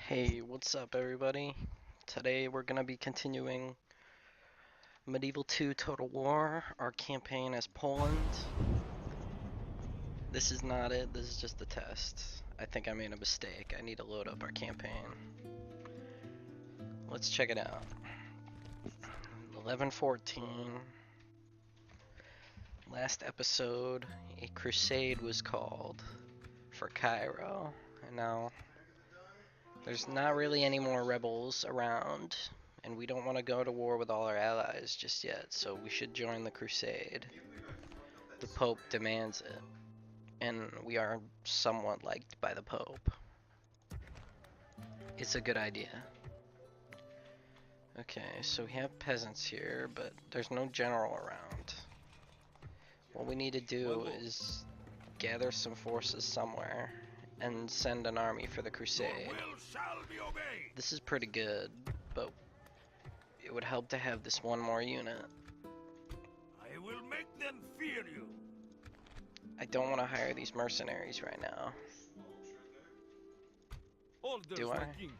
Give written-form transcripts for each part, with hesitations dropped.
Hey, what's up everybody? Today we're gonna be continuing Medieval 2 Total War, our campaign as Poland. This is not it, this is just the test. I think I made a mistake. I need to load up our campaign. Let's check it out. 1114. Last episode, a crusade was called for Cairo, and now there's not really any more rebels around, and we don't want to go to war with all our allies just yet, so we should join the crusade. The Pope demands it, and we are somewhat liked by the Pope. It's a good idea. Okay, so we have peasants here, but there's no general around. What we need to do is gather some forces somewhere and send an army for the crusade. This is pretty good, but it would help to have this one more unit. I will make them fear you. I don't want to hire these mercenaries right now. Orders, Do I? my king.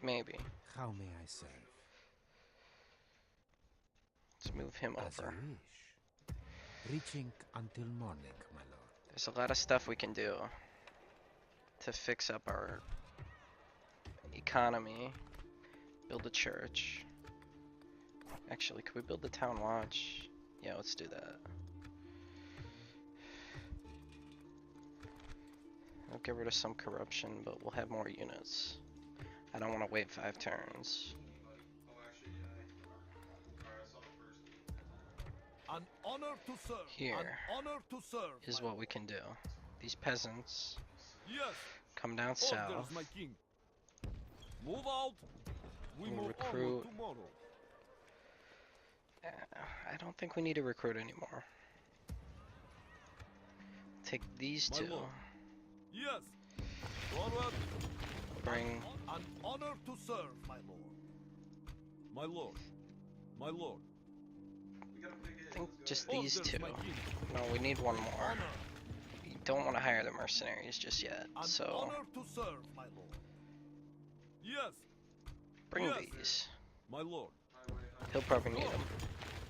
Maybe. How may I serve? Let's move him As you over. wish. Reaching until morning, my lord. There's a lot of stuff we can do to fix up our economy. Build a church. Actually, could we build the town watch? Yeah, let's do that. We'll get rid of some corruption, but we'll have more units. I don't want to wait 5 turns. An honor to serve. Here An honor to serve. is my what we can do. These peasants Yes. come down Orders, south. my king. Move out. We We'll move recruit. onward tomorrow. I don't think we need to recruit anymore. Take these My two. lord. Yes. Forward. Bring An honor to serve, my lord. My lord. My lord. I think just these Orders, two. my king. No, we need one more. Honor. We don't want to hire the mercenaries just yet, An so honor to serve, my lord. Yes, bring Yes. these. my lord. He'll probably need them.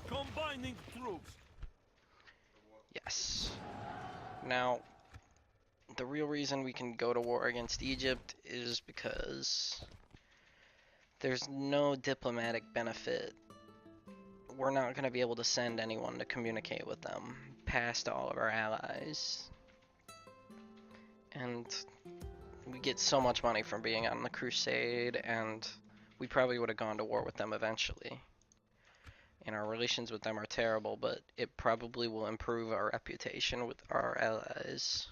Combining troops. Yes. Now, the real reason we can go to war against Egypt is because there's no diplomatic benefit. We're not going to be able to send anyone to communicate with them past all of our allies. And we get so much money from being on the crusade, and we probably would have gone to war with them eventually. And our relations with them are terrible, but it probably will improve our reputation with our allies.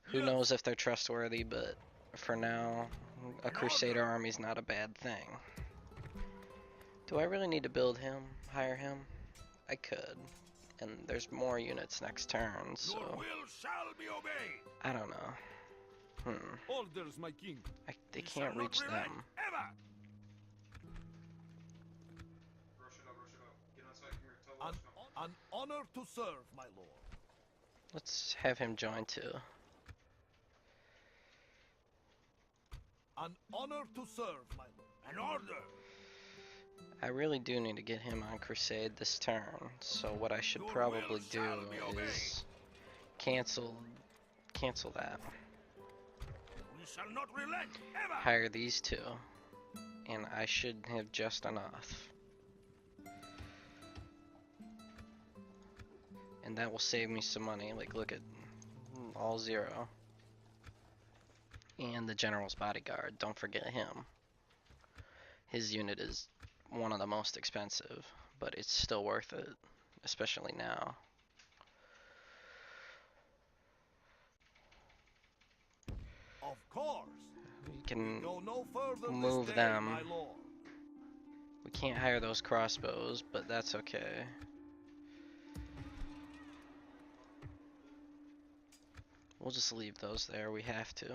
Who Yes. knows if they're trustworthy, but for now, a crusader army's not a bad thing. Do I really need to build him? Hire him? I could. And there's more units next turn, Your so will shall be obeyed. I don't know. Orders, my king. They We can't shall not reach relent them. Ever. An honor to serve, my lord. Let's have him join too. An honor to serve, my lord. An order. I really do need to get him on crusade this turn, so what I should Your probably will do shall be obeyed. is cancel that. We shall not relent ever. Hire these two, and I should have just enough. And that will save me some money. Like, look at all 0. And the general's bodyguard, don't forget him. His unit is one of the most expensive, but it's still worth it, especially now. Of course. We can Go no further move this day, them. my lord. We can't hire those crossbows, but that's okay. We'll just leave those there, we have to.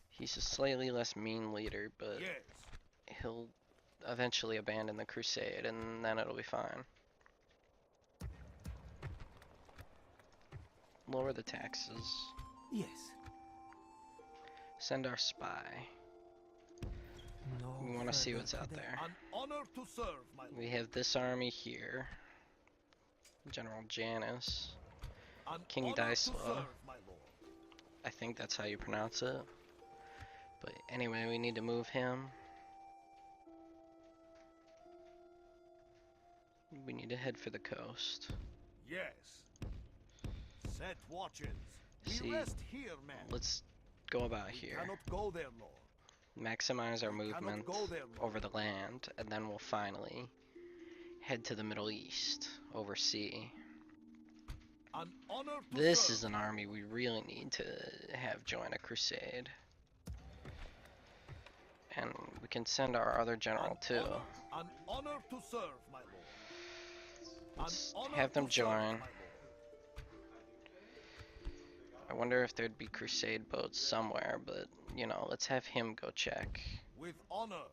He's a slightly less mean leader, but Yes. he'll eventually abandon the crusade, and then it'll be fine. Lower the taxes. Yes. Send our spy. No We want to see further what's out today. there. An honor to serve, my lord. We have this army here. General Janus. An King honor to Daisla. serve, my lord. I think that's how you pronounce it. But anyway, we need to move him. We need to head for the coast. Yes. Set watches. We See, rest here, man. let's go about We here. cannot go there, lord. Maximize our We cannot movement go there, lord. over the land, and then we'll finally head to the Middle East, over sea. An honor to This serve. is an army we really need to have join a crusade. And we can send our other general too. An honor to serve, my lord. Let's An honor have them to serve, join. my lord. I wonder if there'd be crusade boats somewhere, but you know, let's have him go check. With honor.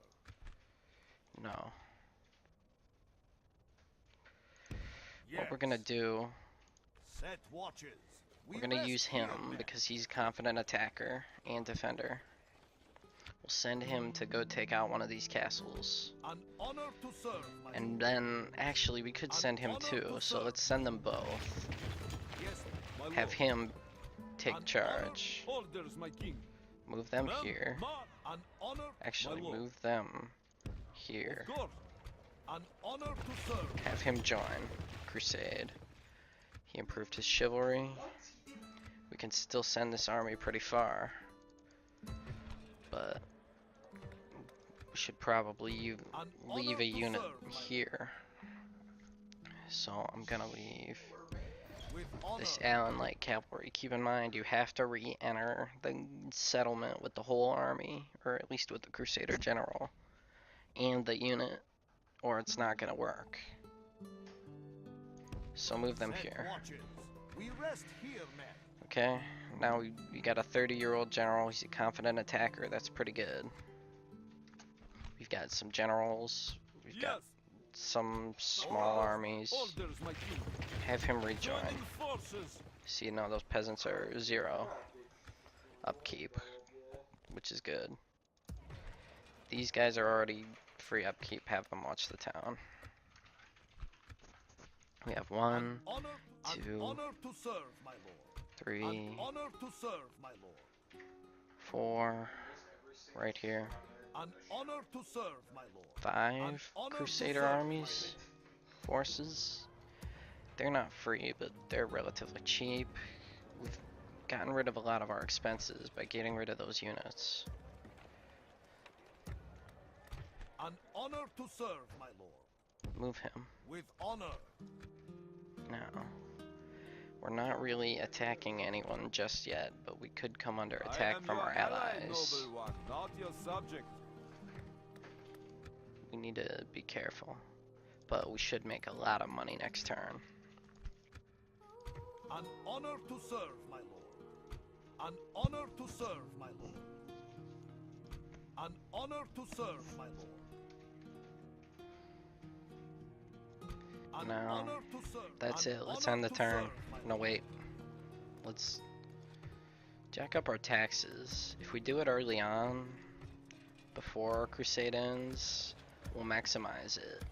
No. Yes. What we're gonna do, Set watches. we're gonna rest use here, him man. because he's a confident attacker and defender. We'll send him to go take out one of these castles. An honor to serve, my And lord. then, actually, we could send him too, so let's send them both. Yes, my Have lord. him take An charge. Orders, my king. Move them Ma'am, here. An honor, Actually, my lord. move them here. Of course. An honor to serve. Have him join Crusade. He improved his chivalry. We can still send this army pretty far. But we should probably An leave honor a to unit serve, my here. So I'm gonna leave With honor. this Allen Light Cavalry. Keep in mind, you have to re-enter the settlement with the whole army, or at least with the Crusader General and the unit, or it's not gonna work. So move them Set here. watches. We rest here, man. Okay, now we got a 30-year-old general. He's a confident attacker. That's pretty good. We've got some generals. We've got some small armies. Orders, my king. Have him rejoin. Joining forces. See, no, those peasants are 0 upkeep, which is good. These guys are already free upkeep. Have them watch the town. We have 1, Honor, an 2, honor to serve, my lord. 3, An honor to serve, my lord. 4, right here. An honor to serve, my lord. 5 honor to Crusader serve, my armies, forces. They're not free, but they're relatively cheap. We've gotten rid of a lot of our expenses by getting rid of those units. An honor to serve, my lord. Move him. With honor. Now, we're not really attacking anyone just yet, but we could come under attack from our allies. Noble one, not your subject. We need to be careful, but we should make a lot of money next turn. An honor to serve, my lord. An honor to serve, my lord. An honor to serve, my lord. An No, honor to serve. that's An it. Let's honor end the to turn. serve, my No, lord. wait. Let's jack up our taxes. If we do it early on, before our crusade ends, we'll maximize it.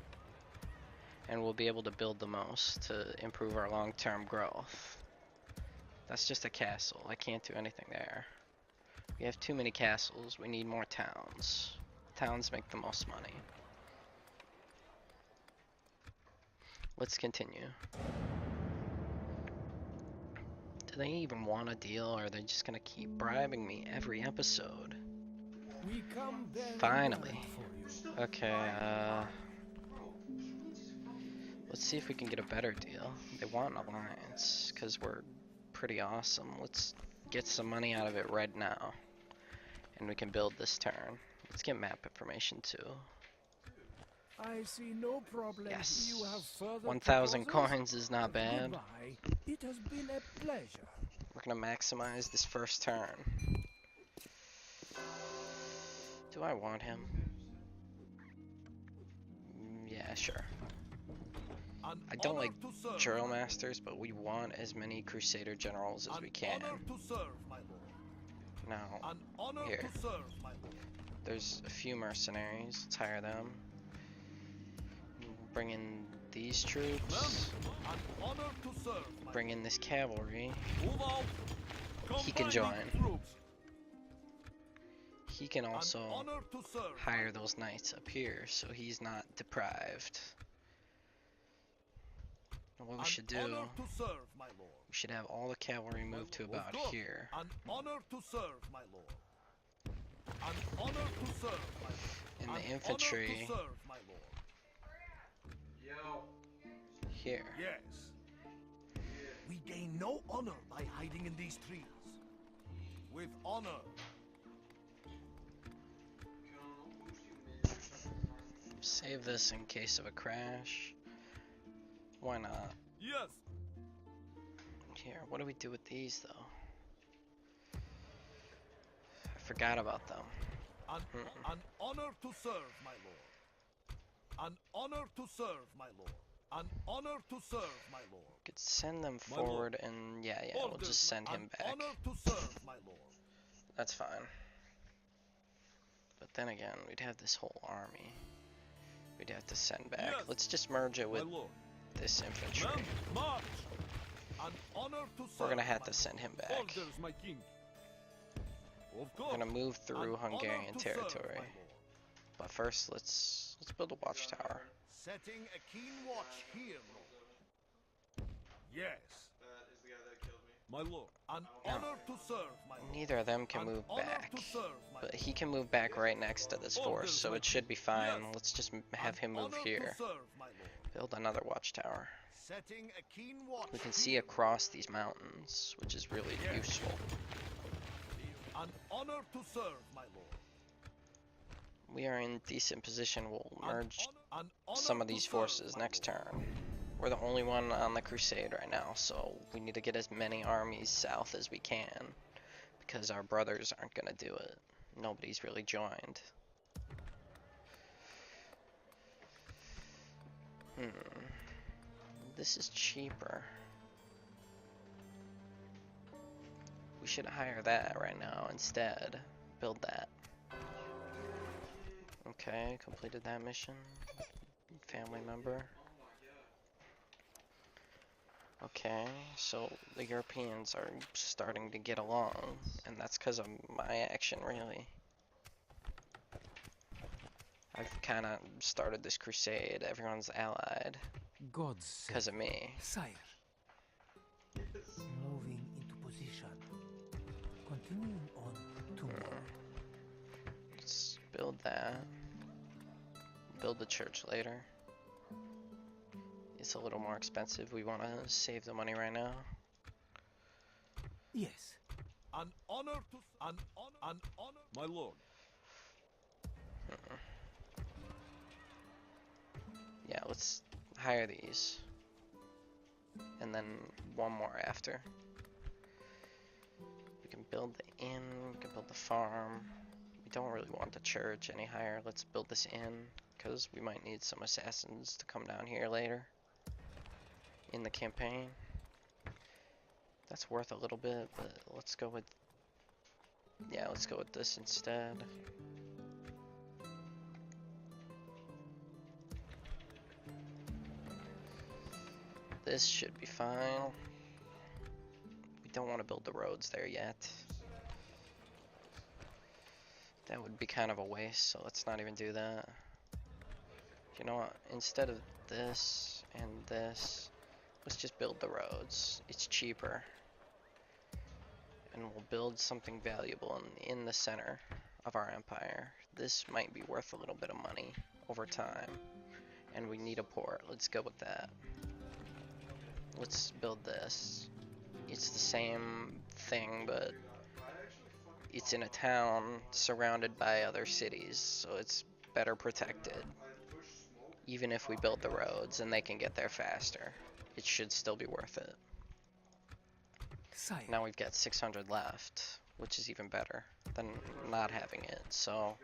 And we'll be able to build the most to improve our long-term growth. That's just a castle. I can't do anything there. We have too many castles. We need more towns. Towns make the most money. Let's continue. Do they even want a deal, or are they just gonna keep bribing me every episode? We come very Finally. well for you. Okay, let's see if we can get a better deal. They want an alliance, because we're pretty awesome. Let's get some money out of it right now. And we can build this turn. Let's get map information too. I see no problem. Yes. You have further 1,000 proposals? coins is not bad. Goodbye. It has been a pleasure. We're gonna maximize this first turn. Do I want him? Yeah, sure. An I don't honor like to serve, Drill my lord. Masters, but we want as many Crusader Generals as we can. An honor to serve, my lord. Now, An honor here. to serve, my lord. There's a few mercenaries. Let's hire them. Bring in these troops. An honor to serve, my Bring in this cavalry. Move out. He can Combining join. troops. He can An also honor to serve. hire those knights up here so he's not deprived. And what we should do, Honor to serve, my lord. we should have all the cavalry move to Of about course. here. An honor to serve, my lord. An honor to serve, my lord. And An the infantry honor to serve, my lord. here. Yes. We gain no honor by hiding in these trees. With honor. Save this in case of a crash. Why not? Yes. Here, what do we do with these though? I forgot about them. An honor to serve, my lord. An honor to serve, my lord. An honor to serve, my lord. Could send them My lord. forward and yeah, we'll Orders, just send him an back. honor to serve, my lord. That's fine. But then again, we'd have this whole army. We'd have to send back. Yes. Let's just merge it with My lord. this infantry. Men, march. An honor to serve. We're gonna have my to send him lord. back. Orders, my king. Of We're course. gonna move through An honor Hungarian to serve, territory. my lord. But first, let's build a watchtower. Setting a keen watch here, lord. Yes. My lord. An honor to serve, my lord. Neither of them can An move honor back, to serve, my but lord. he can move back right next to this force, so it should be fine. Yes. Let's just have An him move honor to here. serve, my lord. Build another watchtower. Setting a keen watch. We can see here. across these mountains, which is really Yes. useful. An honor to serve, my lord. We are in decent position. We'll merge An honor some of to these serve, forces my next lord. turn. We're the only one on the crusade right now, so we need to get as many armies south as we can, because our brothers aren't gonna do it. Nobody's really joined. This is cheaper. We should hire that right now instead. Build that. Okay, completed that mission. Family member. Okay, so the Europeans are starting to get along, and that's because of my action, really. I've kind of started this crusade. Everyone's allied Gods because save of me. Sire. Moving into position. Continuing on to more. Let's build that. Build the church later. It's a little more expensive. We want to save the money right now. Yes. An honor to an honor, my lord. Yeah, let's hire these. And then one more after. We can build the inn, we can build the farm. We don't really want the church any higher. Let's build this inn, because we might need some assassins to come down here later in the campaign. That's worth a little bit, but let's go with... Yeah, let's go with this instead. This should be fine. We don't want to build the roads there yet. That would be kind of a waste, so let's not even do that. You know what? Instead of this and this, let's just build the roads. It's cheaper. And we'll build something valuable in the center of our empire. This might be worth a little bit of money over time. And we need a port. Let's go with that. Let's build this. It's the same thing, but it's in a town surrounded by other cities, so it's better protected. Even if we build the roads and they can get there faster, it should still be worth it. Sire. Now we've got 600 left, which is even better than not having it. So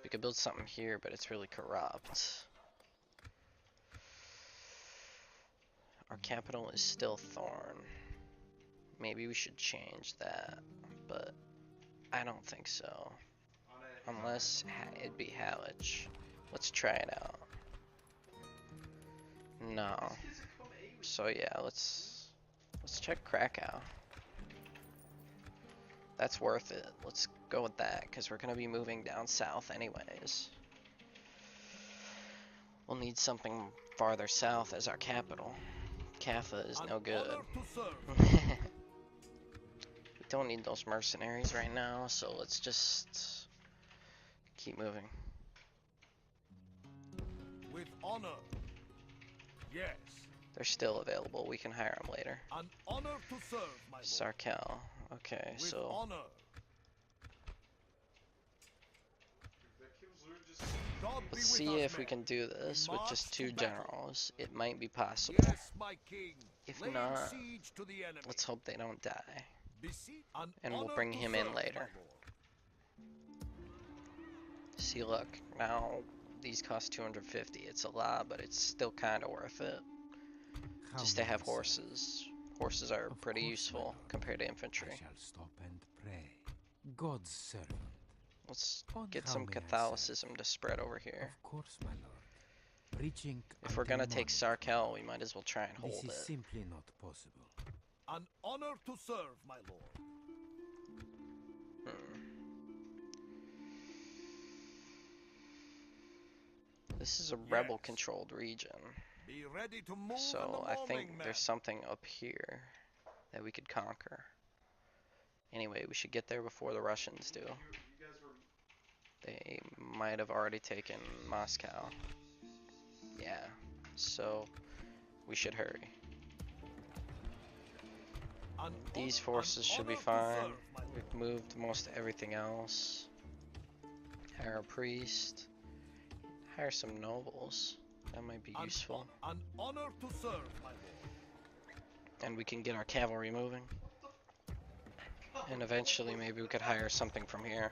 we could build something here, but it's really corrupt. Our capital is still Thorn. Maybe we should change that, but I don't think so. Unless it'd be Hallich. Let's try it out. No. So yeah, let's check Krakow. That's worth it. Let's go with that, because we're gonna be moving down south anyways. We'll need something farther south as our capital. Kaffa is no good. We don't need those mercenaries right now, so let's just keep moving. With honor. Yes. They're still available. We can hire them later. An honor to serve, my lord. Sarkel. Okay, With so honor. God be let's with see us, if we men. can do this with just march 2 to battle. generals. It might be possible. Yes, my king. If Laying not, siege to the enemy. let's hope they don't die. An And we'll honor bring to him in serve, later. my lord. See, look, now these cost 250. It's a lot, but it's still kind of worth it. How Just to may have I serve? horses. Horses are Of pretty course, my useful lord. compared to I infantry. shall stop and pray. God's servant. Let's On get how some may I serve? Catholicism to spread over here. Of course, my lord. Preaching If we're until gonna take morning. Sarkel, we might as well try and This hold is it. simply not possible. An honor to serve, my lord. This is a Yes. rebel-controlled region, Be ready to move in the so I think morning, men. there's something up here that we could conquer. Anyway, we should get there before the Russians do. They might have already taken Moscow. Yeah, so we should hurry. These forces should be fine. We've moved most everything else. Hire a priest. Hire some nobles. That might be useful. An honor to serve, my lord. And we can get our cavalry moving. And eventually maybe we could hire something from here.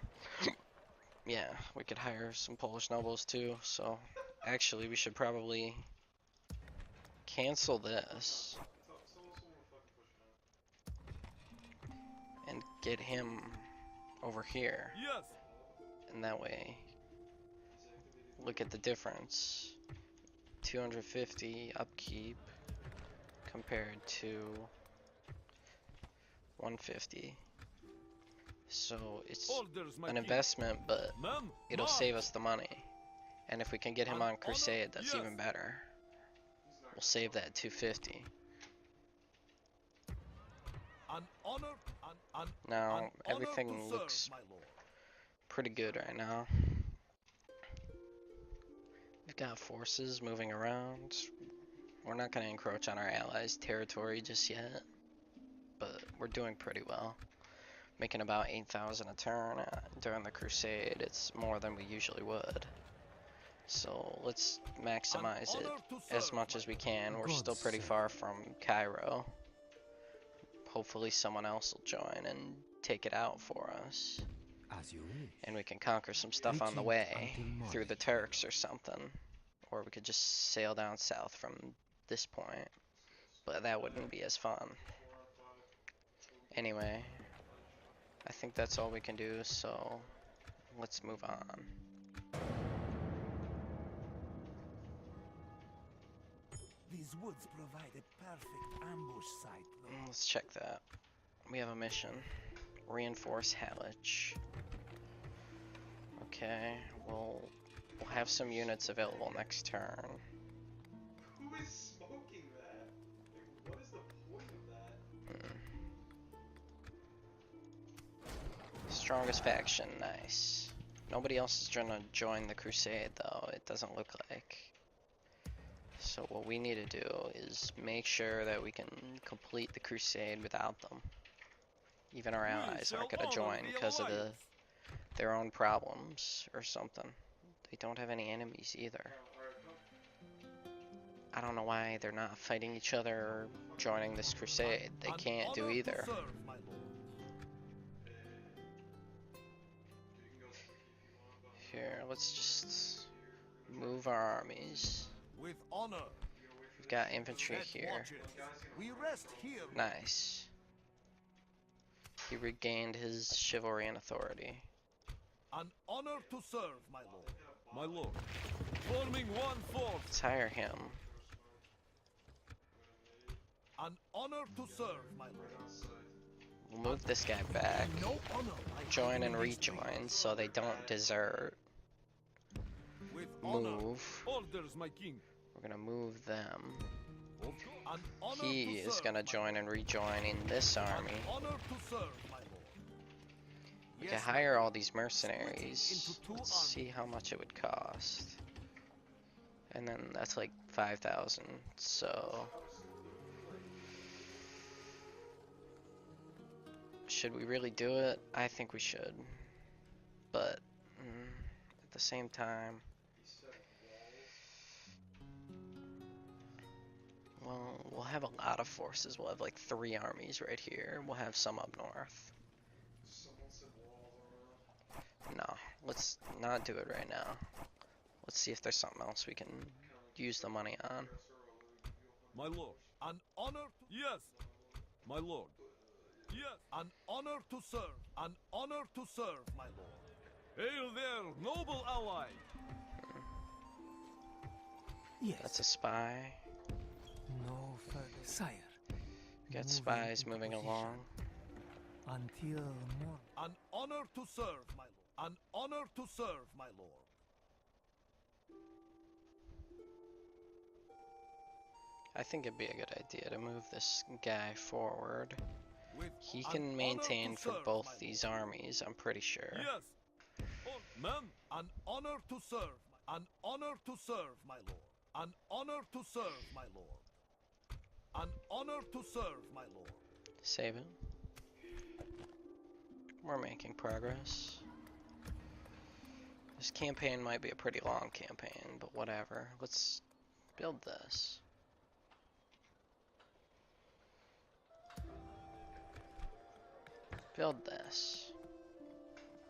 Yeah, we could hire some Polish nobles too. So actually we should probably cancel this and get him over here. Yes. And that way, look at the difference. 250 upkeep compared to 150. So it's Orders, my an king. investment, but Men, it'll march. save us the money. And if we can get him on Crusade, that's yes. even better. We'll save that 250. An honor. An Now, honor everything to serve, looks my lord. pretty good right now. We've got forces moving around. We're not going to encroach on our allies' territory just yet, but we're doing pretty well. Making about 8,000 a turn. During the Crusade, it's more than we usually would. So let's maximize it as much as we can. We're still pretty far from Cairo. Hopefully someone else will join and take it out for us. As you wish. And we can conquer some stuff on the way through the Turks or something. Or we could just sail down south from this point. But that wouldn't be as fun. Anyway, I think that's all we can do, so let's move on. These woods provide a perfect ambush site, Lord. Let's check that. We have a mission. Reinforce Hallich. Okay, we'll have some units available next turn. Who is smoking that? Like, what is the point of that? Strongest faction, nice. Nobody else is gonna join the Crusade though, it doesn't look like. So what we need to do is make sure that we can complete the Crusade without them. Even our allies aren't gonna join because of their own problems or something. They don't have any enemies either. I don't know why they're not fighting each other or joining this crusade. They can't do either. Here, let's just move our armies. With honor. We've got infantry here. We rest here. Nice. He regained his chivalry and authority. An honor to serve, my lord. My lord. Forming one force. Let's hire him. An honor to serve, my lord. We'll move this guy back. No honor like Join hiding and in these trees. rejoin so they don't desert. With honor. Move. Orders, my king. We're gonna move them. An honor He to is serve, gonna my join and rejoin in this lord. army. An honor to serve, my lord. We Yes, can my hire lord. all these mercenaries. Splitting into two Let's see armies. how much it would cost. And then that's like 5,000. So should we really do it? I think we should. But at the same time, well, we'll have a lot of forces. We'll have like 3 armies right here. We'll have some up north. No, let's not do it right now. Let's see if there's something else we can use the money on. My lord. An honor to... Yes. My lord. Yes. An honor to serve. An honor to serve, my lord. Hail there, noble ally. Yes. That's a spy. No further. Sire. We got moving spies into moving position along. Until morning. An honor to serve, my lord. An honor to serve, my lord. I think it'd be a good idea to move this guy forward. With He an can honor maintain to for serve, both my these lord. armies, I'm pretty sure. Yes. Oh, man. An honor to serve. An honor to serve, my lord. An honor to serve, my lord. An honor to serve, my lord. Save it. We're making progress. This campaign might be a pretty long campaign, but whatever. Let's build this. Build this.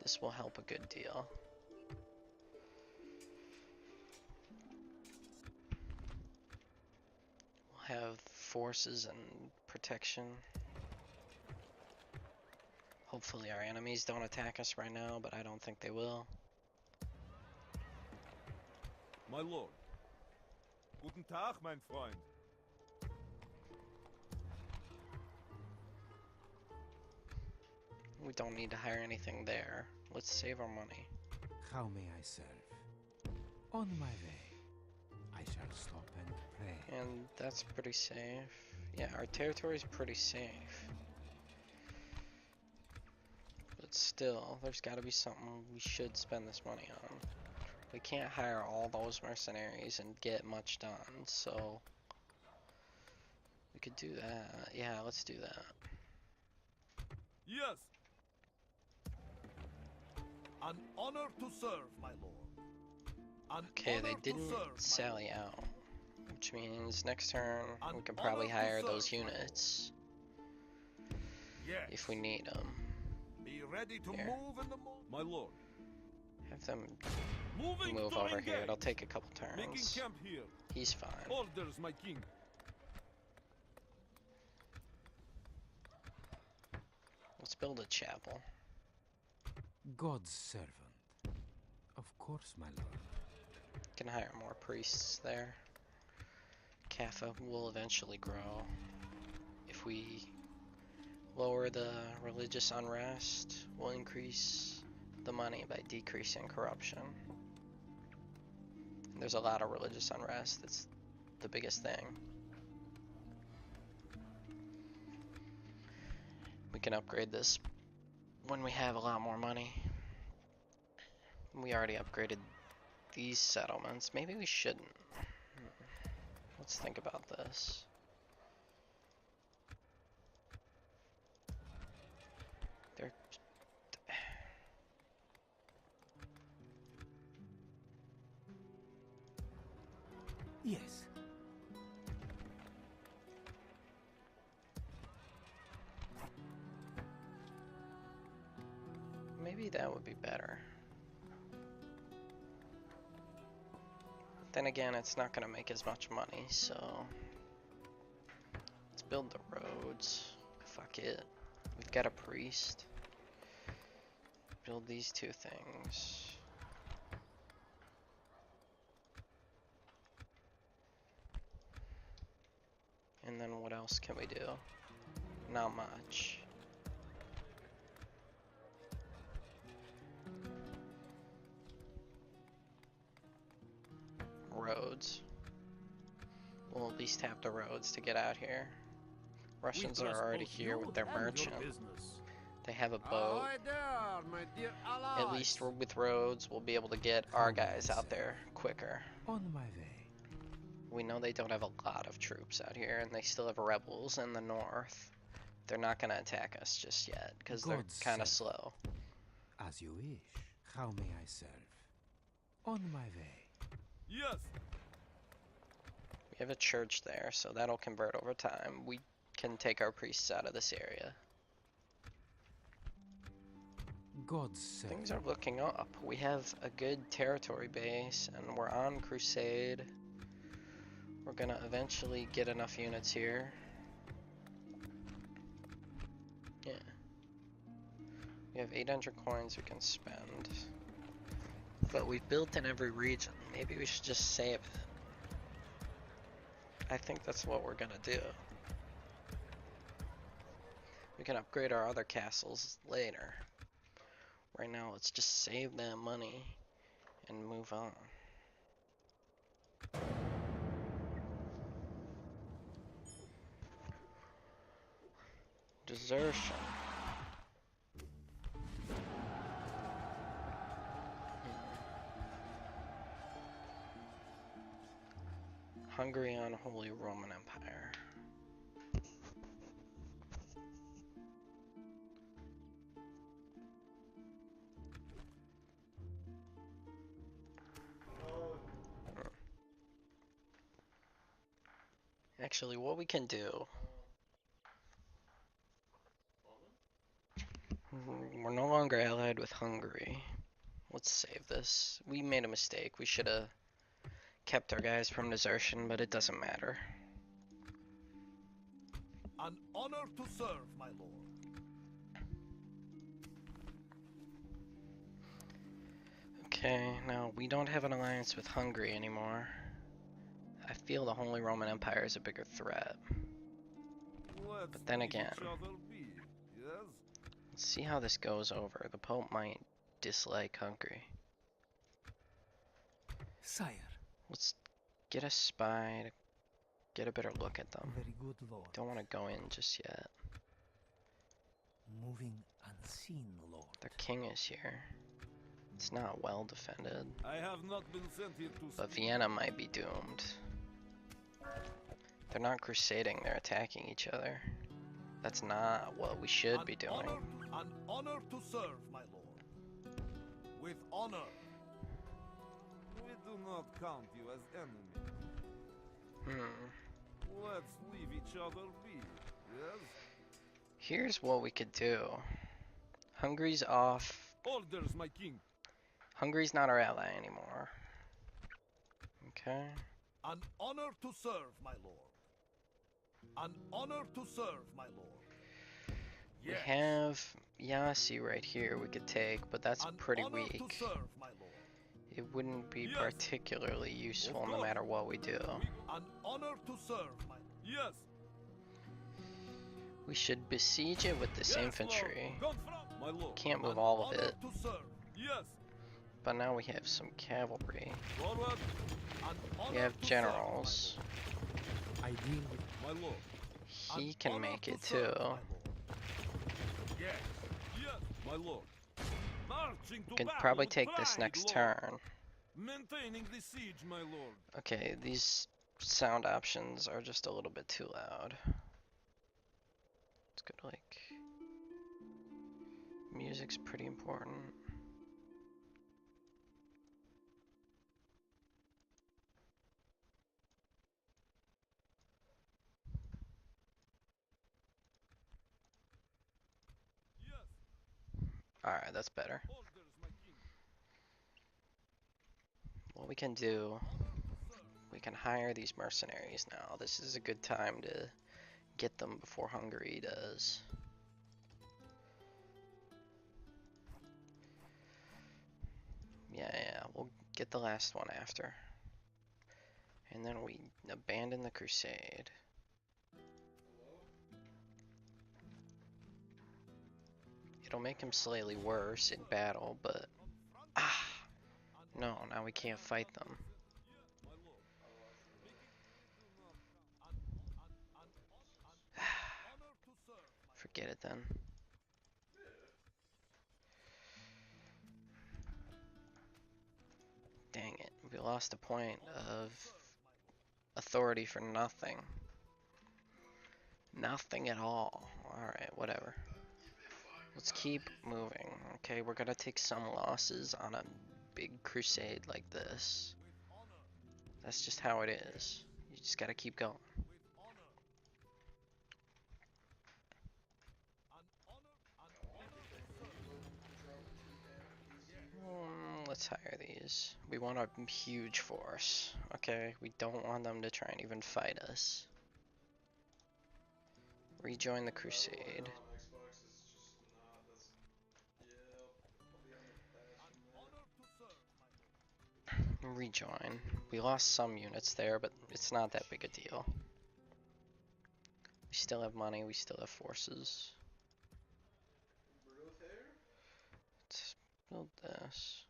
This will help a good deal. We'll have forces and protection. Hopefully our enemies don't attack us right now, but I don't think they will. My lord. Guten Tag, mein Freund. We don't need to hire anything there. Let's save our money. How may I serve? On my way. I shall stop and pray. And that's pretty safe. Yeah, our territory's pretty safe. But still, there's gotta be something we should spend this money on. We can't hire all those mercenaries and get much done, so we could do that. Yeah, let's do that. Yes. An honor to serve, my lord. An Okay, they honor to didn't serve, my sally lord. out, which means next turn An we can probably honor to hire serve, those my lord. units Yes. if we need them. Be ready to Here. move in the morning. My lord. Have them Moving move to over here. engage. It'll take a couple Making turns. camp here. He's fine. Orders, my king. Let's build a chapel. God's servant. Of course, my lord. Can hire more priests there. Kaffa will eventually grow. If we lower the religious unrest, we'll increase the money by decreasing corruption. There's a lot of religious unrest. It's the biggest thing. We can upgrade this when we have a lot more money. We already upgraded these settlements. Maybe we shouldn't. Let's think about this. They're... Yes. Maybe that would be better. Then again, it's not gonna make as much money, so let's build the roads. Fuck it. We've got a priest. Build these two things. And then what else can we do? Not much. Roads. We'll at least have the roads to get out here. Russians We are trust already both here you with their and your merchant. business. They have a boat. Ahoy there, my dear allies. At least with roads, we'll be able to get How our may I guys out serve? there quicker. On my way. We know they don't have a lot of troops out here, and they still have rebels in the north. They're not gonna attack us just yet, because they're God kind of save. slow. As you wish. How may I serve? On my way. Yes. We have a church there, so that'll convert over time. We can take our priests out of this area. God save. Things are looking up. We have a good territory base, and we're on crusade. We're gonna eventually get enough units here. Yeah. We have 800 coins we can spend. But we've built in every region. Maybe we should just save it. I think that's what we're gonna do. We can upgrade our other castles later. Right now, let's just save that money and move on. Desertion. Hungary on Holy Roman Empire. Actually, what we can do, we're no longer allied with Hungary. Let's save this. We made a mistake. We should have kept our guys from desertion, but it doesn't matter. An honor to serve, my lord. Okay, now we don't have an alliance with Hungary anymore. I feel the Holy Roman Empire is a bigger threat. Let's But then leave again, each other be. Yes. let's see how this goes over. The Pope might dislike Hungary. Sire, Let's get a spy to get a better look at them. very good lord. Don't want to go in just yet. Moving unseen, lord. Their king is here. It's not well defended, I have not been sent here to but speak. Vienna might be doomed. They're not crusading, they're attacking each other. That's not what we should be doing. An honor to serve, my lord. With honor. We do not count you as enemy. Let's leave each other be. Yes. Here's what we could do. Hungary's off. Orders, my king. Hungary's not our ally anymore. Okay. An honor to serve, my lord. An honor to serve, my lord. We have Yasi right here we could take, but that's An pretty honor weak. to serve, my lord. It wouldn't be Yes. particularly useful Of no course. matter what we do. An honor to serve, my yes. We should besiege it with this Yes, infantry, Lord. Confront, my lord. Can't move An all of honor it. To serve. Yes. but now we have some cavalry. Forward. An We honor have to generals. I deal with serve, my lord. He An can honor make to it serve, too. my lord. Yes. Yes, my lord. Marching to We can battle probably with take this pride, next lord. turn. Maintaining the siege, my lord. Okay, these sound options are just a little bit too loud. Let's go to like... Music's pretty important. Yes. Alright, that's better. Orders, my king. What we can do, Honor to serve. we can hire these mercenaries now. This is a good time to get them before Hungary does. get the last one after. And then we abandon the crusade. Hello? It'll make him slightly worse in battle, but ah, no, now we can't fight them. My lord. Oh, I see. Honor to serve, my Forget it then. Yeah. Dang it, we lost a point of authority for nothing. Nothing at all. Alright, whatever. Let's keep moving. Okay, we're gonna take some losses on a big crusade like this. with honor, That's just how it is. You just gotta keep going. with honor. An honor to serve. Let's hire these. We want a huge force. Okay, we don't want them to try and even fight us. Rejoin the crusade. On Xbox is just not. That's. Yeah, I'll be unabashed An from that. honor to serve, my lord. Rejoin. We lost some units there, but it's not that big a deal. We still have money, we still have forces. Bruno's hair? Let's build this.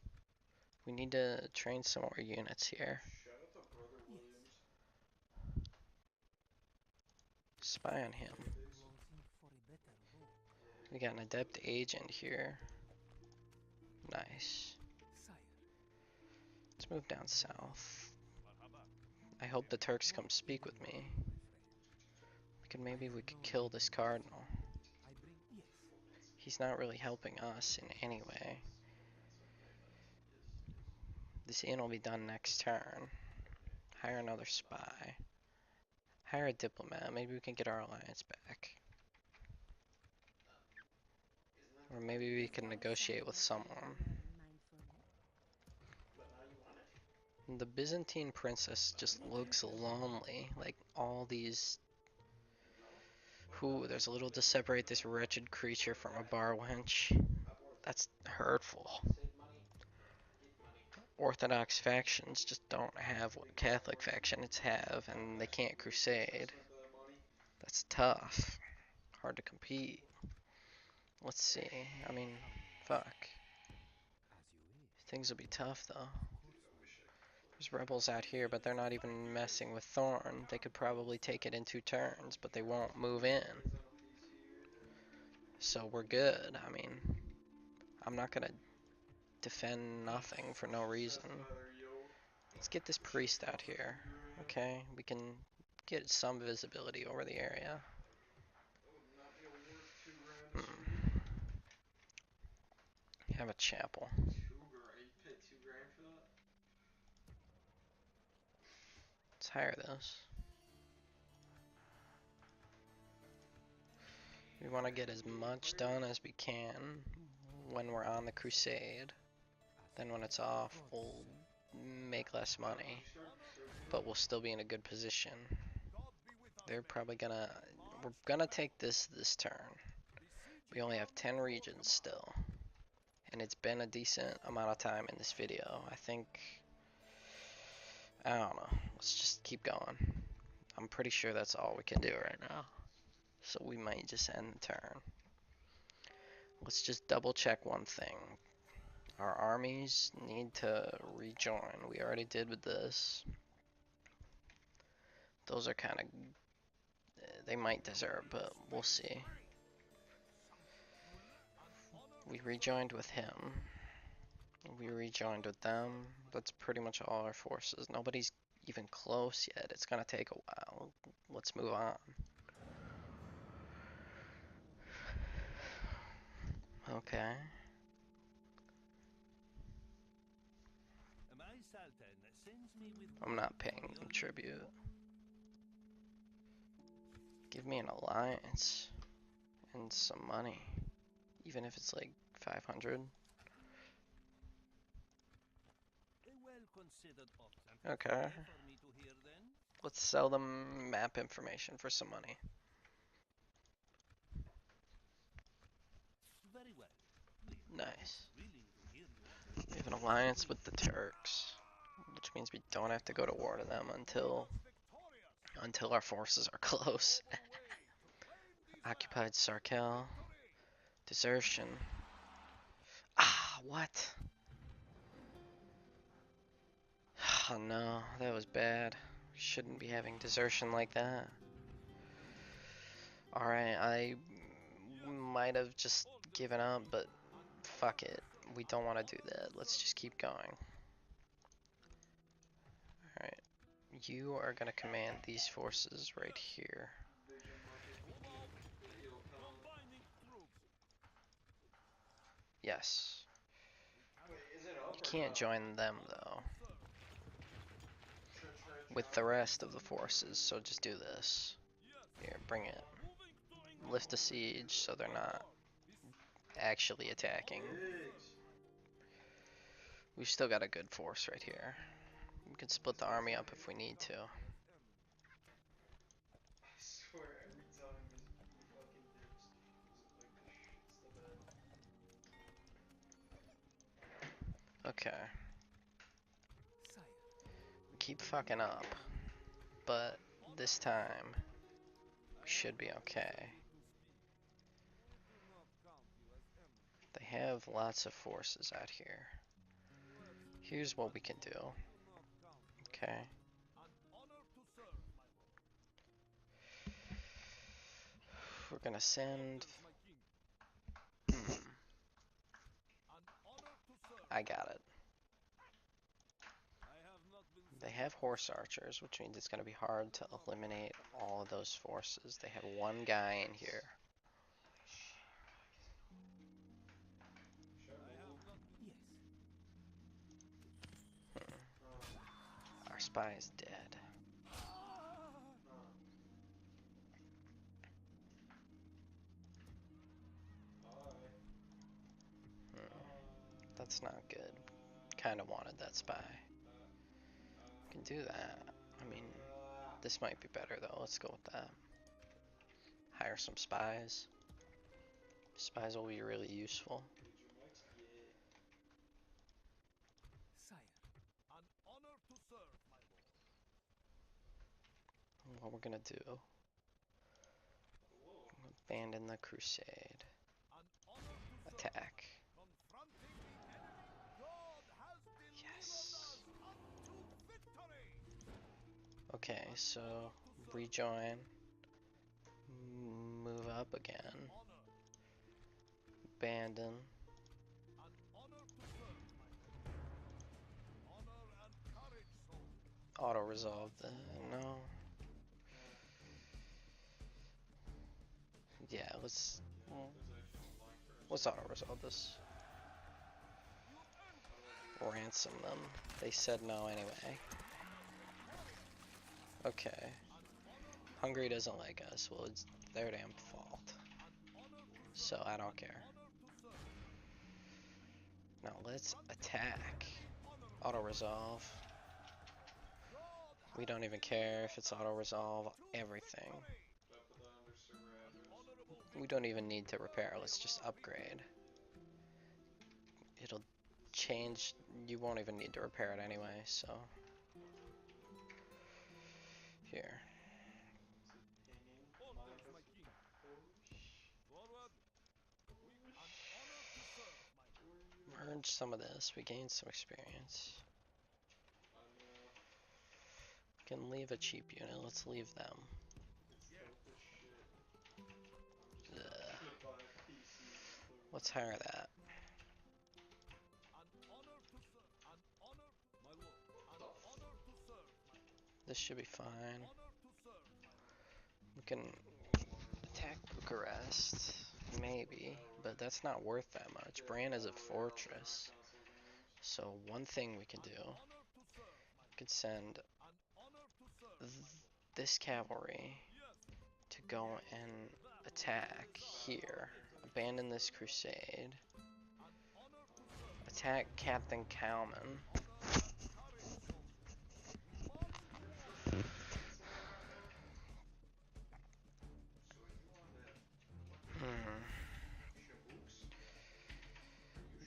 We need to train some more units here. Shout out to Brother Williams. Spy on him. Closing for a better bow. We got an adept agent here. Nice. Sire, Let's move down south. Marhaba. I hope the Turks come speak with me. We could kill this cardinal. I bring yes. He's not really helping us in any way. This inn will be done next turn. Hire another spy. Hire a diplomat. Maybe we can get our alliance back. Or maybe we can negotiate with someone. But now you want it? The Byzantine princess just looks lonely. Like all these. Who? There's a little to separate this wretched creature from a bar wench. That's hurtful. Orthodox factions just don't have what Catholic factions have, and they can't crusade. That's tough. Hard to compete. Let's see. I mean, fuck. As you wish. Things will be tough though. Of course, my There's rebels out here, but they're not even messing with Thorn. They could probably take it in 2 turns, but they won't move in. So we're good. I mean, I'm not gonna defend nothing for no reason. Let's get this priest out here. Okay, we can get some visibility over the area. That would not be worth $2,000 this Hmm. year. Have a chapel. 2 grand? You paid $2,000 for that? Let's hire this. We want to get as much done as we can when we're on the crusade. Then when it's off, we'll make less money, but we'll still be in a good position. God be with our They're men. probably gonna, we're gonna take this turn. Besieging We only have them 10 with regions command. still, and it's been a decent amount of time in this video. I think, I don't know, let's just keep going. I'm pretty sure that's all we can do right now, so we might just end the turn. Let's just double check one thing. Our armies need to rejoin. We already did with this. Those are kind of, they might desert, but we'll see. We rejoined with him. We rejoined with them. That's pretty much all our forces. Nobody's even close yet. It's gonna take a while. Let's move on. Okay. My Sultan sends me with I'm not paying them tribute. Give me an alliance and some money. Even if it's like 500. A well-considered option. Okay. For me to hear then. Let's sell them map information for some money. Very well. The Nice. willing to hear you. We have an alliance with the Turks, which means we don't have to go to war to them until our forces are close. Occupied Sarkel. Desertion. Ah, what? Oh no, that was bad. Shouldn't be having desertion like that. Alright, I might have just given up, but fuck it. We don't want to do that. Let's just keep going. Alright. You are going to command these forces right here. Yes. Wait, is it up You or can't not? join them, though, with the rest of the forces, so just do this. Here, bring it. Lift a siege so they're not actually attacking. Pigs. We've still got a good force right here. We can split the army up if we need to. I swear every time he fucking dips, like the shits the bed. Okay. Sire, We keep fucking up, but this time we should be okay. They have lots of forces out here. Here's what we can do. Okay. We're gonna send... I got it. They have horse archers, which means it's gonna be hard to eliminate all of those forces. They have one guy in here. yes. Our spy is dead. That's not good. Kinda wanted that spy. Can do that. I mean, this might be better though. Let's go with that. Hire some spies. Spies will be really useful. Sire, What we're gonna do, abandon the crusade. Attack. Yes. Okay, so rejoin. Move up again. Abandon. Auto resolve the no. Yeah, let's auto resolve this. Ransom them. They said no anyway. Okay. Hungary doesn't like us. Well, it's their damn fault. So I don't care. Now let's attack. Auto resolve. We don't even care if it's auto resolve. Everything. We don't even need to repair. Let's just upgrade. It'll change. You won't even need to repair it anyway, so. Here. Merge some of this. We gained some experience. We can leave a cheap unit. Let's leave them. Ugh. Let's hire that. This should be fine. We can attack Bucharest, maybe, but that's not worth that much. Bran is a fortress. So one thing we can do, we could send this cavalry to go and attack here. Abandon this crusade. Attack Captain Cowman.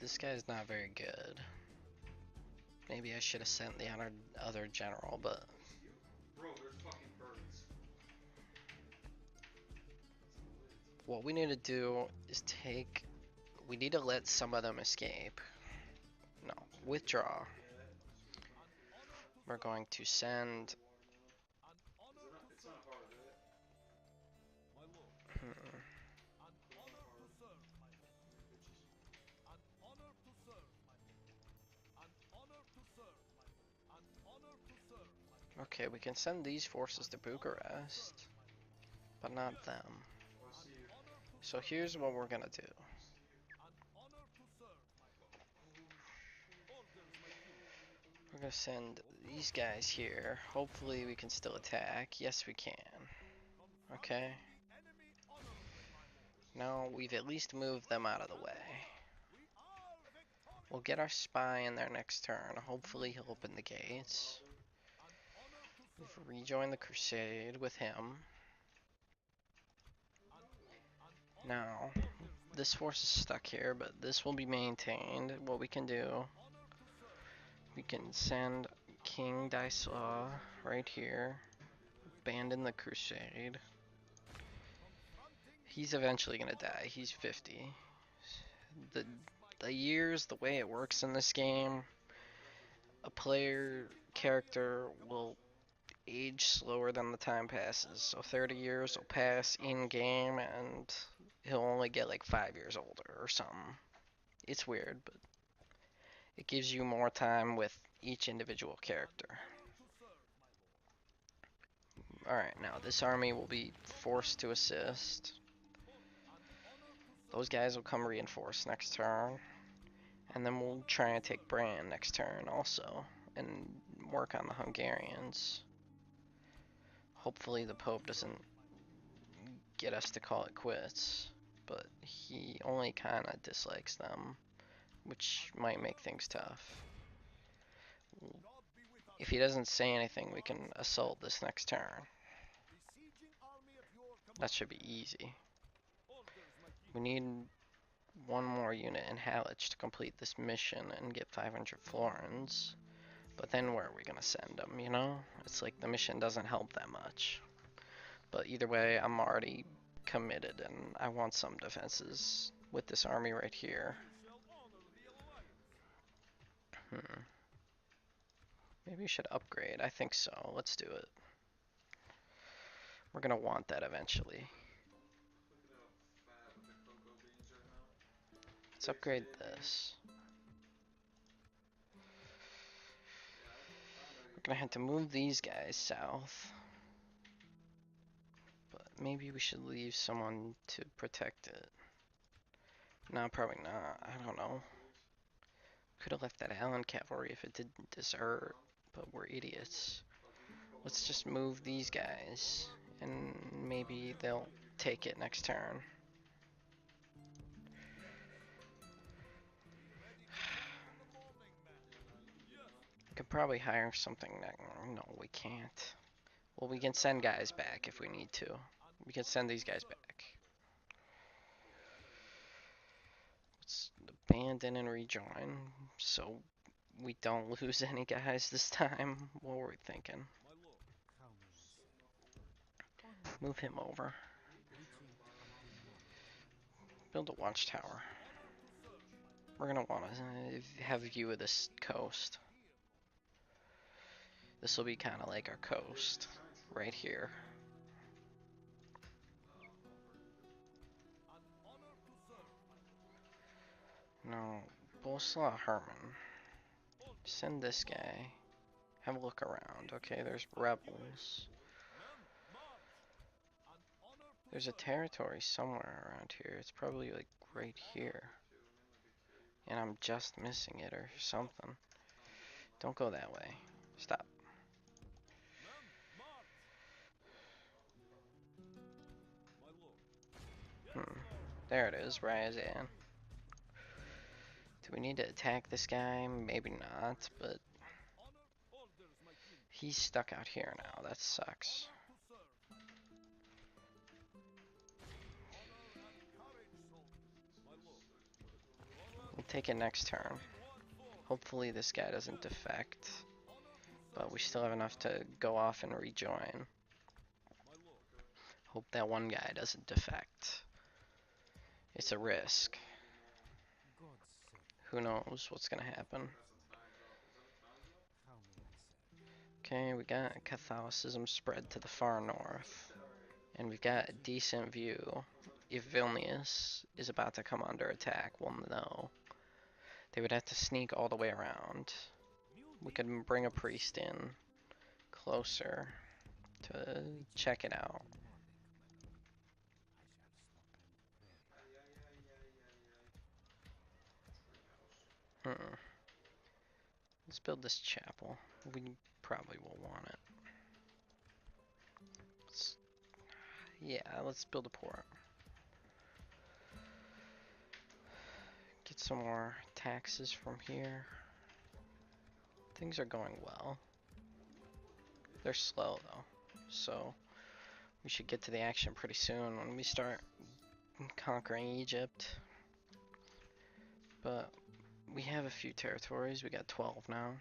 This guy's not very good. Maybe I should have sent the other general, but Bro, there's fucking birds. what we need to do is we need to let some of them escape. No, withdraw. We're going to send. It's not hard, right? Hmm, okay, we can send these forces to Bucharest, but not them. I'll see you. So here's what we're gonna do. We're gonna send these guys here. Hopefully we can still attack. Yes, we can. Okay. Now we've at least moved them out of the way. We'll get our spy in there next turn. Hopefully he'll open the gates. We've rejoined the crusade with him. Now, this force is stuck here, but this will be maintained. What we can do, we can send King Daislaw right here. Abandon the crusade. He's eventually gonna die. He's 50. The years, the way it works in this game, a player character will age slower than the time passes. So 30 years will pass in game and he'll only get like 5 years older or something. It's weird, but it gives you more time with each individual character. Alright, now this army will be forced to assist. Those guys will come reinforce next turn. And then we'll try and take Bran next turn also. And work on the Hungarians. Hopefully the Pope doesn't get us to call it quits. But he only kind of dislikes them, which might make things tough. If he doesn't say anything, we can assault this next turn. That should be easy. We need one more unit in Halych to complete this mission and get 500 florins. But then where are we gonna send them, you know? It's like the mission doesn't help that much. But either way, I'm already committed and I want some defenses with this army right here. Maybe we should upgrade. I think so. Let's do it. We're gonna want that eventually. Look at how fat with the cocoa beans right now. Let's upgrade this. We're gonna have to move these guys south. But maybe we should leave someone to protect it. No, probably not. I don't know. Could have left that Allen cavalry if it didn't desert, but we're idiots. Let's just move these guys, and maybe they'll take it next turn. We could probably hire something that... No, we can't. Well, we can send guys back if we need to. We can send these guys back. Let's abandon and rejoin, so we don't lose any guys this time. What were we thinking? Move him over. Build a watchtower. We're gonna want to have a view of this coast. This will be kind of like our coast, right here. No, Boleslaw Herman. Send this guy. Have a look around. Okay, there's rebels. There's a territory somewhere around here. It's probably like right here. And I'm just missing it or something. Don't go that way. Stop. There it is, Ryazan. Do we need to attack this guy? Maybe not, but he's stuck out here now. That sucks. We'll take it next turn. Hopefully this guy doesn't defect, but we still have enough to go off and rejoin. Hope that one guy doesn't defect. It's a risk. God's servant, Who knows what's gonna happen. how may I serve? Okay, we got Catholicism spread to the far north. And we've got a decent view. If Vilnius is about to come under attack, we'll know. They would have to sneak all the way around. We could bring a priest in closer to check it out. Hmm. Let's build this chapel. We probably will want it. Yeah, let's build a port. Get some more taxes from here. Things are going well. They're slow though, so we should get to the action pretty soon when we start conquering Egypt. But we have a few territories. We got 12 now.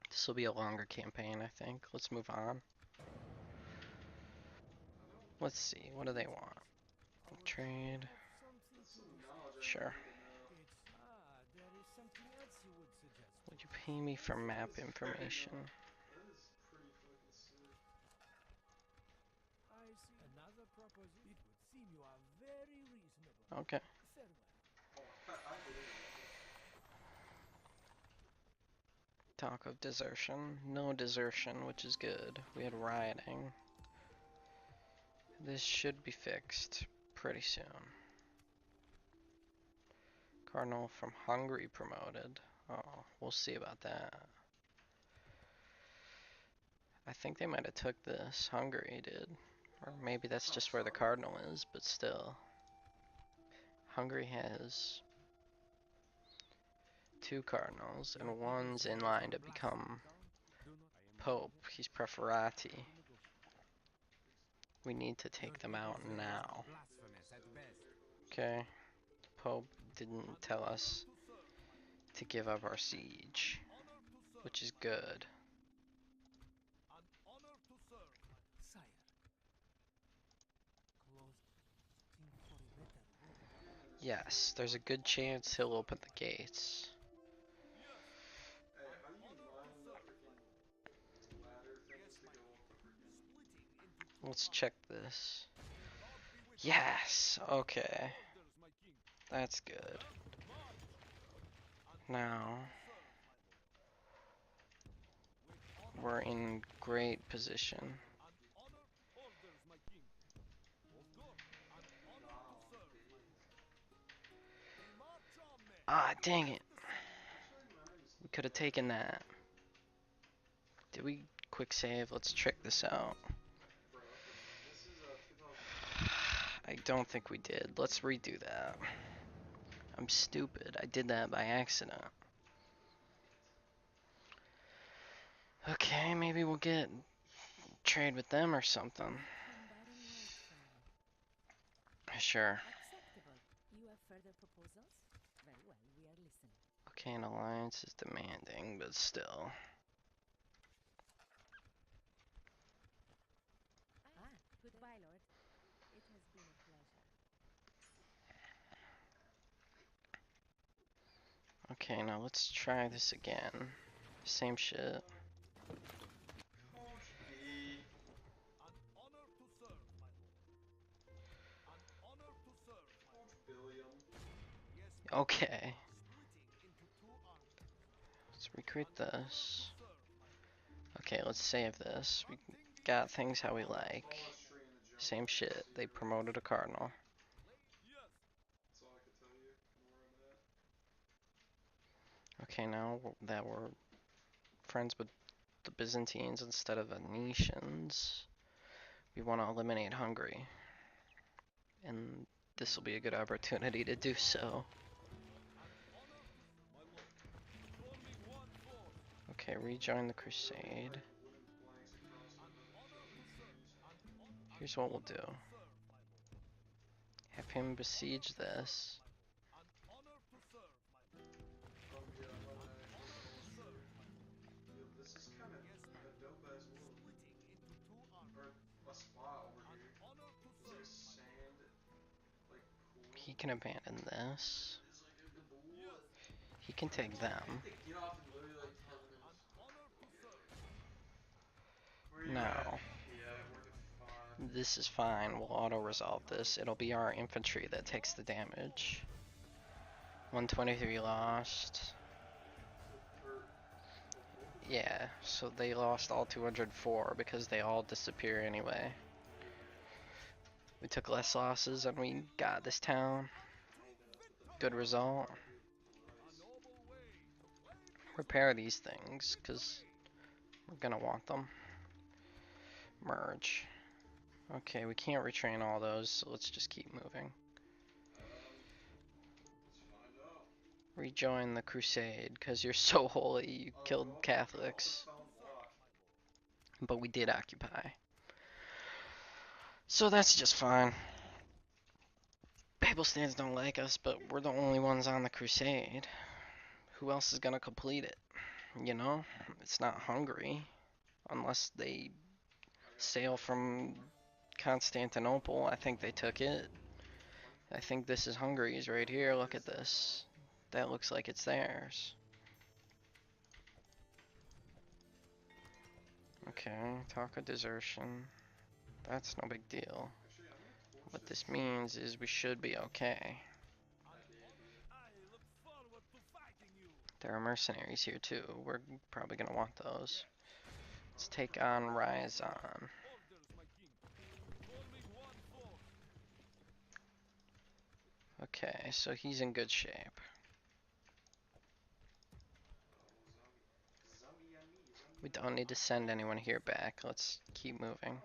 This will be a longer campaign, I think. Let's move on. Let's see, what do they want? Trade. Sure. There is something else you would suggest. Would you pay me for map information? That is pretty fucking sick. I see another proposition. It would seem you are very reasonable. Okay. Farewell. Oh, I believe it. Talk of desertion. No desertion, which is good. We had rioting. This should be fixed pretty soon. Cardinal from Hungary promoted. Oh, we'll see about that. I think they might have took this. Hungary did. Or maybe that's just where the cardinal is, but still. Hungary has 2 cardinals, and one's in line to become Pope. He's preferati. We need to take them out now. Blasphemous at best. Okay. The Pope didn't tell us to give up our siege, which is good. An honor to serve. Sire. Closing for a better world. Yes, there's a good chance he'll open the gates. Hey, how do you mine the freaking ladder things to go up the freaking... Let's check this. Yes! Okay. That's good. Now, we're in great position. Ah, dang it. We could have taken that. Did we quick save? Let's check this out. Bro, this is 2000. I don't think we did. Let's redo that. I'm stupid. I did that by accident. Okay, maybe we'll get trade with them or something. Sure. Acceptable. You have further proposals? Very well, we are listening. Okay, an alliance is demanding, but still. Ah, goodbye, Lord. It has been a pleasure. Okay, now let's try this again. Same shit. Coach B. An honor to serve, my lord. An honor to serve, my Coach lord. Billiam. Yes, Okay, splitting into 2 armies. let's recruit this. Serve, my lord. Okay, let's save this. We got things how we like. Monastery in the jungle. Same shit. They promoted a cardinal. Yes, That's all I can tell you. Where I'm at. Okay, now that we're friends with the Byzantines instead of Venetians, we want to eliminate Hungary. And this will be a good opportunity to do so. my lord. Forming 1 force. Okay, rejoin the crusade. Wooden planks across the Here's what we'll do. Have him besiege this. An honor to serve, my lord. Oh, yeah, kind of a dope ass wood. Or a spot over here. There's like a sand, like pool. He can abandon this. It's like a gabool. He can take I them. think they get off in literally like 10 minutes. Where are you at? Now, Yeah, we're at 5. this is fine. We'll auto-resolve this. It'll be our infantry that takes the damage. 123 lost. Yeah, so they lost all 204 because they all disappear anyway. We took less losses and we got this town. Good result. Repair these things, because we're gonna want them. Merge. Okay, we can't retrain all those, so let's just keep moving. Let's find out. Rejoin the crusade, because you're so holy, you killed Catholics. But we did occupy. So that's just fine. Papal stands don't like us, but we're the only ones on the crusade. Who else is gonna complete it? You know? It's not Hungary. Unless they sail from Constantinople. I think they took it. I think this is Hungary's right here. Look at this. That looks like it's theirs. Okay, talk of desertion. That's no big deal. What this means is we should be okay. There are mercenaries here too. We're probably gonna want those. Let's take on Ryazan. Okay, so he's in good shape. We don't need to send anyone here back. Let's keep moving.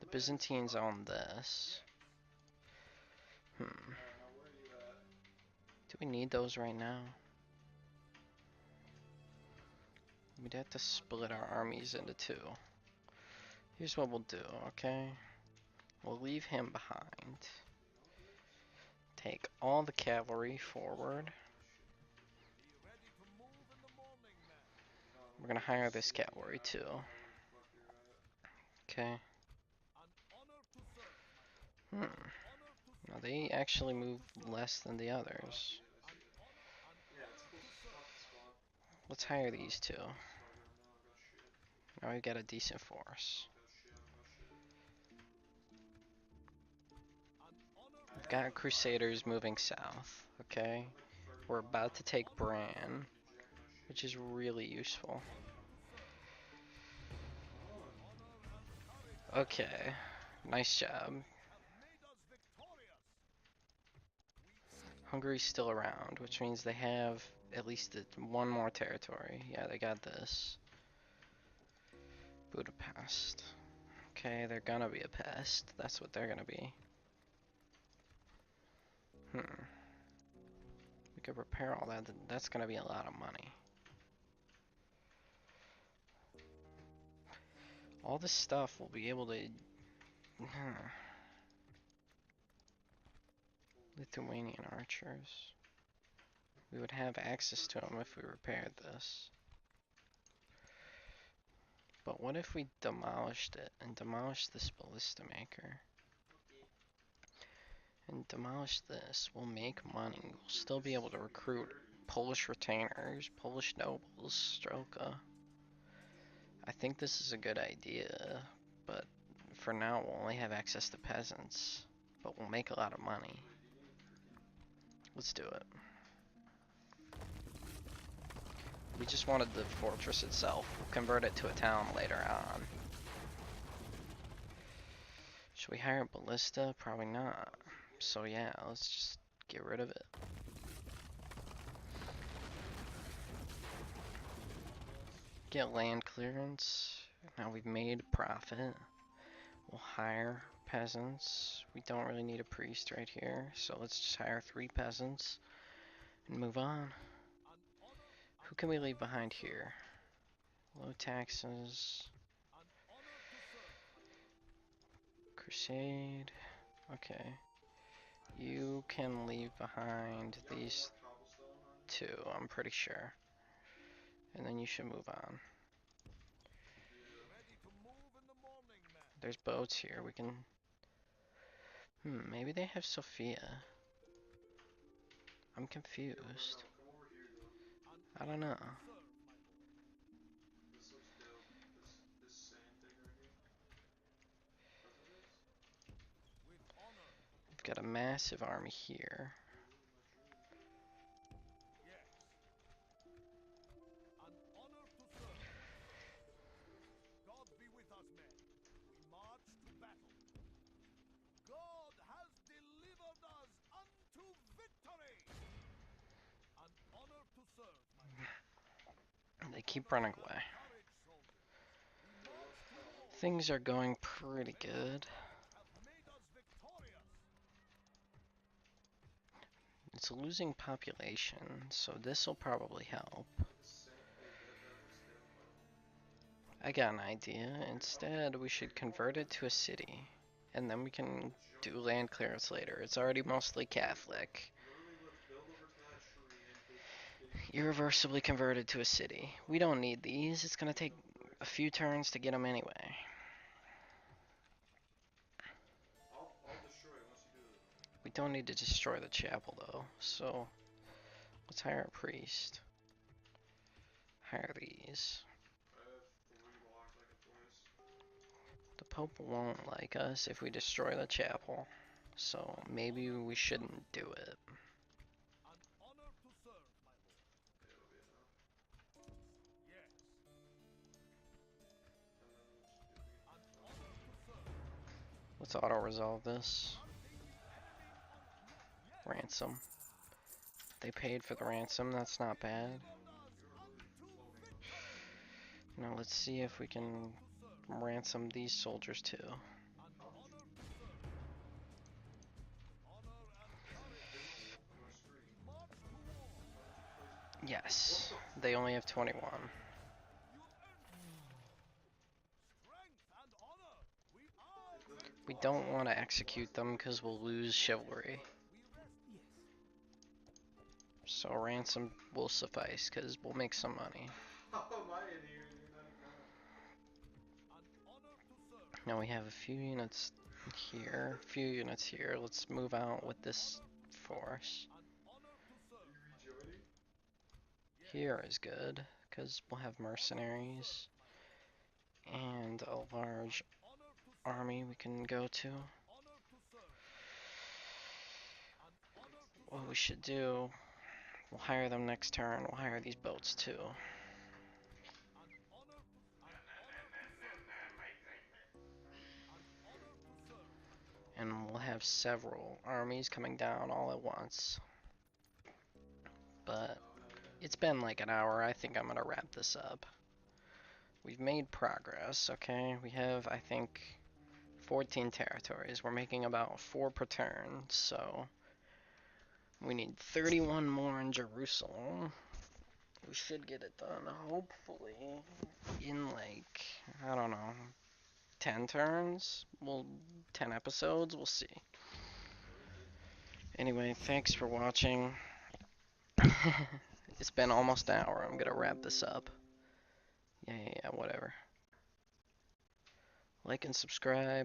The Byzantines own this. Do we need those right now? We'd have to split our armies into two. Here's what we'll do, okay? We'll leave him behind. Take all the cavalry forward. We're gonna hire this cavalry too. Okay. Now they actually move less than the others. Let's hire these two. Now we've got a decent force. We've got Crusaders moving south, okay? We're about to take Bran, which is really useful. Okay, nice job. Hungary's still around, which means they have at least one more territory. Yeah, they got this. Budapest. Okay, they're gonna be a pest. That's what they're gonna be. We could repair all that. That's gonna be a lot of money. All this stuff we'll be able to... Lithuanian archers. We would have access to them if we repaired this. But what if we demolished it and demolished this ballista maker? And demolish this, we'll make money. We'll still be able to recruit Polish retainers, Polish nobles, Strelka. I think this is a good idea, but for now we'll only have access to peasants. But we'll make a lot of money. Let's do it. We just wanted the fortress itself. We'll convert it to a town later on. Should we hire a ballista? Probably not. So yeah, let's just get rid of it. Get land clearance. Now we've made profit. We'll hire peasants. We don't really need a priest right here, so let's just hire 3 peasants and move on. Who can we leave behind here? Low taxes. Crusade. Okay. You can leave behind these 2, I'm pretty sure. And then you should move on. There's boats here. We can. Maybe they have Sophia. I'm confused. Come over here though. I don't know. This looks dope. This sand thing right here. That's what it is? With honor. We've got a massive army here. Yes. An honor to serve. God be with us, men. We march to battle. God has delivered us unto victory. An honor to serve, my lord. They keep running away. Courage, soldiers. We march to war. Things are going pretty good. Have made us victorious. It's losing population, so this will probably help. I got an idea. Instead, we should convert it to a city, and then we can do land clearance later. It's already mostly Catholic. Literally, let's build over to that tree and take Irreversibly converted to a city. We don't need these. It's gonna take a few turns to get them anyway. I'll destroy it once you do it. We don't need to destroy the chapel though, so let's hire a priest. Hire these. I have 3 blocks I can place. The Pope won't like us if we destroy the chapel, so maybe we shouldn't do it. An honor to serve, my lord. It'll be enough. Yes. And then just do it An again. honor to serve. Let's auto-resolve this. Hunting the enemy on yes. Ransom. They paid for the ransom, that's not bad. Delivered us unto victory. Now let's see if we can To serve. ransom these soldiers too. An honor to serve. Honor and courage. More street. We march to war. Yes, they only have 21. You earn strength and honor. We are victorious. We don't want to execute them because we'll lose chivalry. We rest. Yes. So ransom will suffice because we'll make some money. How am I in here and you're not even on? An honor to serve. Now we have a few units here, Let's move out with this force. An honor to serve. You rejoining? Here is good because we'll have mercenaries and a large Honor to serve. army we can go to. Honor to serve. An honor to What we should do, we'll hire them next turn. We'll hire these boats too. an honor to serve. An honor to serve. And we'll have several armies coming down all at once. But it's been like an hour. I think I'm gonna wrap this up. We've made progress, okay? We have, I think, 14 territories. We're making about 4 per turn, so we need 31 more in Jerusalem. We should get it done, hopefully, in like, I don't know, 10 turns? 10 episodes? We'll see. Anyway, thanks for watching. It's been almost an hour. I'm gonna wrap this up. Yeah, whatever. Like and subscribe.